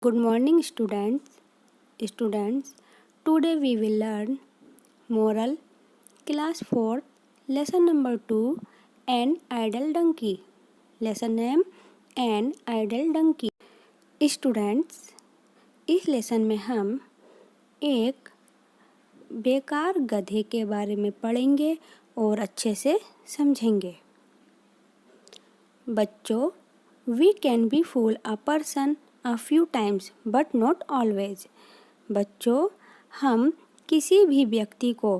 Good morning, students. Students, today we will learn moral, class 4, lesson number 2, An Idle Donkey. Lesson name An Idle Donkey. Students, इस lesson में हम एक बेकार गधे के बारे में पढ़ेंगे और अच्छे से समझेंगे। बच्चों, we can be fool a person a few times but not always. बच्चों, हम किसी भी व्यक्ति को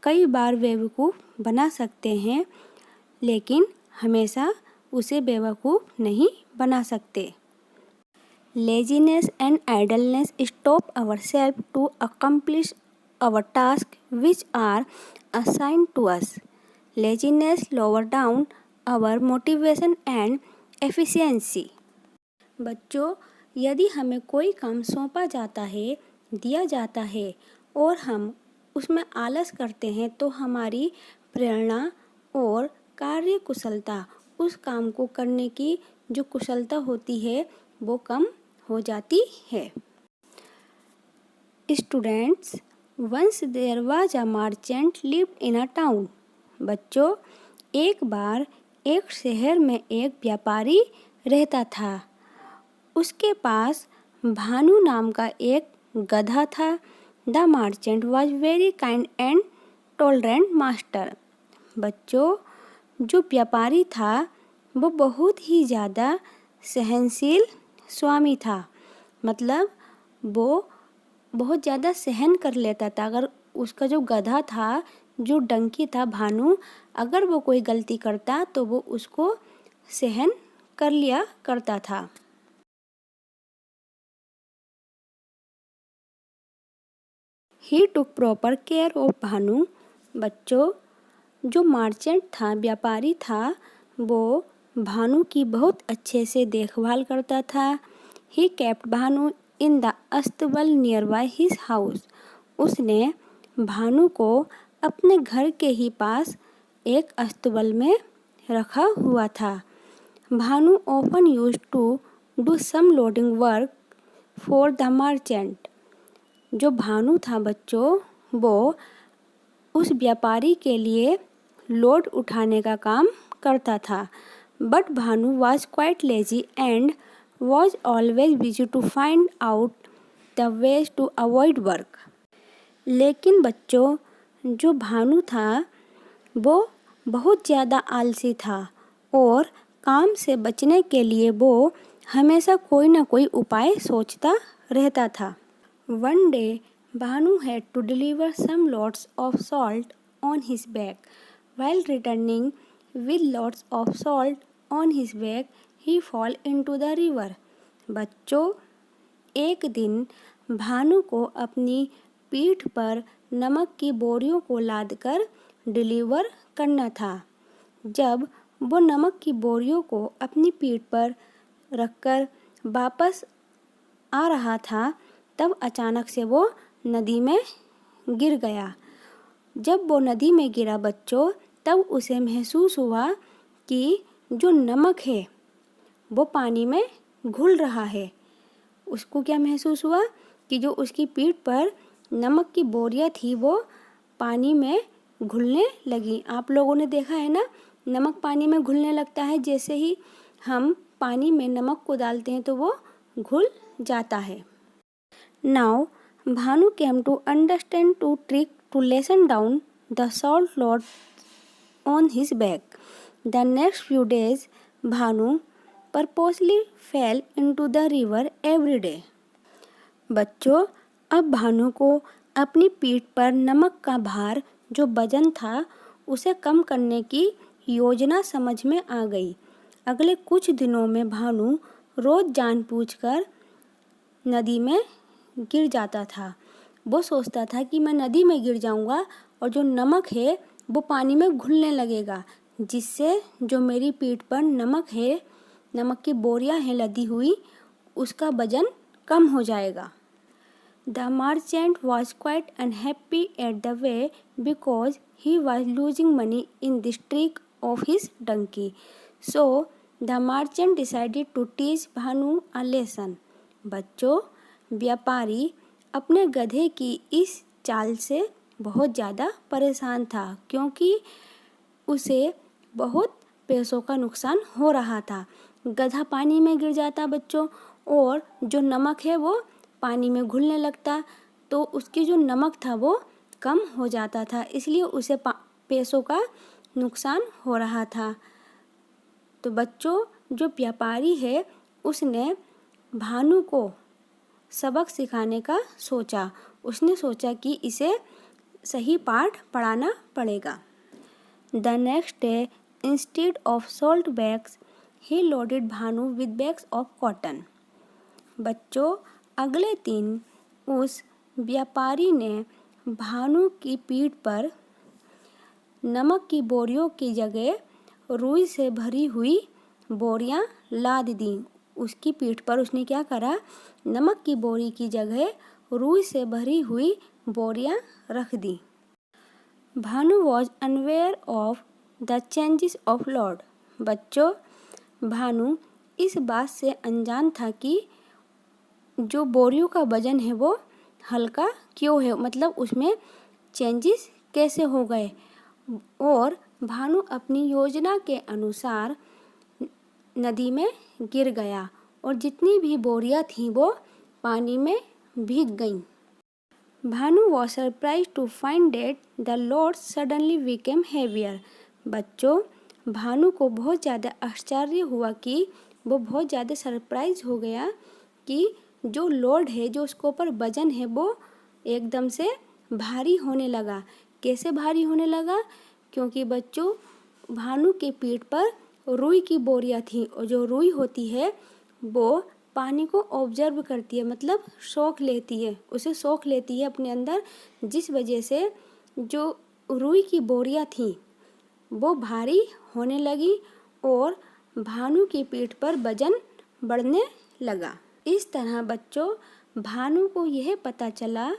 कई बार बेवकूफ़ बना सकते हैं, लेकिन हमेशा उसे बेवकूफ़ नहीं बना सकते। Laziness and idleness stop ourselves to accomplish our tasks which are assigned to us. Laziness lower down our motivation and efficiency. बच्चों, यदि हमें कोई काम सौंपा जाता है, दिया जाता है और हम उसमें आलस करते हैं तो हमारी प्रेरणा और कार्य कुशलता, उस काम को करने की जो कुशलता होती है वो कम हो जाती है। Students, once there was a merchant lived in a town. बच्चों, एक बार एक शहर में एक व्यापारी रहता था। उसके पास भानु नाम का एक गधा था। The merchant was very kind and tolerant master. बच्चों, जो व्यापारी था वो बहुत ही ज़्यादा सहनशील स्वामी था। मतलब वो बहुत ज़्यादा सहन कर लेता था। अगर उसका जो गधा था, जो डंकी था भानु, अगर वो कोई गलती करता तो वो उसको सहन कर लिया करता था। ही टुक प्रॉपर केयर ऑफ भानु. बच्चों, जो मर्चेंट था, व्यापारी था, वो भानु की बहुत अच्छे से देखभाल करता था। He kept Bhanu in the अस्तबल नियर बाय हिज हाउस. उसने भानु को अपने घर के ही पास एक अस्तबल में रखा हुआ था। Bhanu often used to do some loading work for the merchant. जो भानु था बच्चों, वो उस व्यापारी के लिए लोड उठाने का काम करता था। But Bhanu was quite lazy and was always busy to find out the ways to avoid work. लेकिन बच्चों, जो भानु था वो बहुत ज़्यादा आलसी था और काम से बचने के लिए वो हमेशा कोई ना कोई उपाय सोचता रहता था। One day Bhanu had to deliver some loads of salt on his back. While returning with loads of salt on his back, he fell into the river. बच्चों, एक दिन भानु को अपनी पीठ पर नमक की बोरियों को लादकर डिलीवर करना था। जब वो नमक की बोरियों को अपनी पीठ पर रखकर वापस आ रहा था, तब अचानक से वो नदी में गिर गया। जब वो नदी में गिरा बच्चों, तब उसे महसूस हुआ कि जो नमक है वो पानी में घुल रहा है। उसको क्या महसूस हुआ कि जो उसकी पीठ पर नमक की बोरियां थी वो पानी में घुलने लगी। आप लोगों ने देखा है ना, नमक पानी में घुलने लगता है। जैसे ही हम पानी में नमक को डालते हैं तो वो घुल जाता है। Now Bhanu came to understand to trick to lessen down the salt load on his back. The next few days Bhanu purposely fell into the river every day. बच्चों, अब भानु को अपनी पीठ पर नमक का भार, जो वजन था, उसे कम करने की योजना समझ में आ गई। अगले कुछ दिनों में भानु रोज जानबूझकर नदी में गिर जाता था। वो सोचता था कि मैं नदी में गिर जाऊंगा और जो नमक है वो पानी में घुलने लगेगा, जिससे जो मेरी पीठ पर नमक है, नमक की बोरियां हैं लदी हुई, उसका वजन कम हो जाएगा। The merchant was quite unhappy at the way because he was losing money in this trick of his donkey. So the merchant decided to teach Bhanu a lesson. बच्चों, व्यापारी अपने गधे की इस चाल से बहुत ज़्यादा परेशान था क्योंकि उसे बहुत पैसों का नुकसान हो रहा था। गधा पानी में गिर जाता बच्चों, और जो नमक है वो पानी में घुलने लगता, तो उसकी जो नमक था वो कम हो जाता था, इसलिए उसे पैसों का नुकसान हो रहा था। तो बच्चों, जो व्यापारी है उसने भानु को सबक सिखाने का सोचा। उसने सोचा कि इसे सही पाठ पढ़ाना पड़ेगा। The next day, instead of salt bags, he loaded Bhanu with bags of cotton. बच्चों, अगले दिन उस व्यापारी ने भानु की पीठ पर नमक की बोरियों की जगह रुई से भरी हुई बोरियां लाद दी। उसकी पीठ पर उसने क्या करा, नमक की बोरी की जगह रुई से भरी हुई बोरियां रख दी। Bhanu was unaware of the changes of load. बच्चों, भानु इस बात से अनजान था कि जो बोरियों का वजन है वो हल्का क्यों है, मतलब उसमें चेंजेस कैसे हो गए। और भानु अपनी योजना के अनुसार नदी में गिर गया और जितनी भी बोरियां थीं वो पानी में भीग गईं। Bhanu was surprise to find that the load suddenly became heavier. बच्चों, भानु को बहुत ज़्यादा आश्चर्य हुआ कि वो बहुत ज़्यादा सरप्राइज हो गया कि जो लोड है, जो उसके ऊपर वजन है, वो एकदम से भारी होने लगा। कैसे भारी होने लगा? क्योंकि बच्चों, भानु के पीठ पर रुई की बोरियां थी, और जो रुई होती है वो पानी को ऑब्जर्व करती है, मतलब सोख लेती है, उसे सोख लेती है अपने अंदर, जिस वजह से जो रुई की बोरियां थी वो भारी होने लगी और भानु की पीठ पर वजन बढ़ने लगा। इस तरह बच्चों, भानु को यह पता चला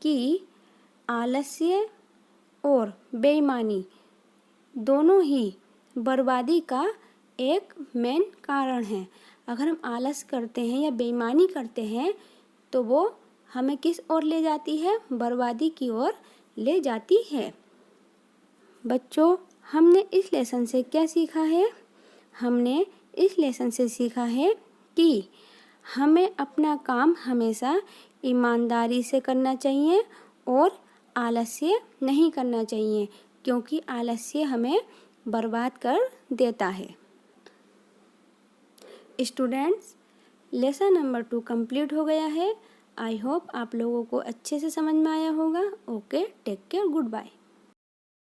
कि आलस्य और बेईमानी दोनों ही बर्बादी का एक मेन कारण है। अगर हम आलस करते हैं या बेईमानी करते हैं तो वो हमें किस ओर ले जाती है? बर्बादी की ओर ले जाती है। बच्चों, हमने इस लेसन से क्या सीखा है? हमने इस लेसन से सीखा है कि हमें अपना काम हमेशा ईमानदारी से करना चाहिए और आलस्य नहीं करना चाहिए, क्योंकि आलस्य हमें बर्बाद कर देता है। स्टूडेंट्स, लेसन नंबर 2 कंप्लीट हो गया है। आई होप आप लोगों को अच्छे से समझ में आया होगा। Okay, take care, good bye.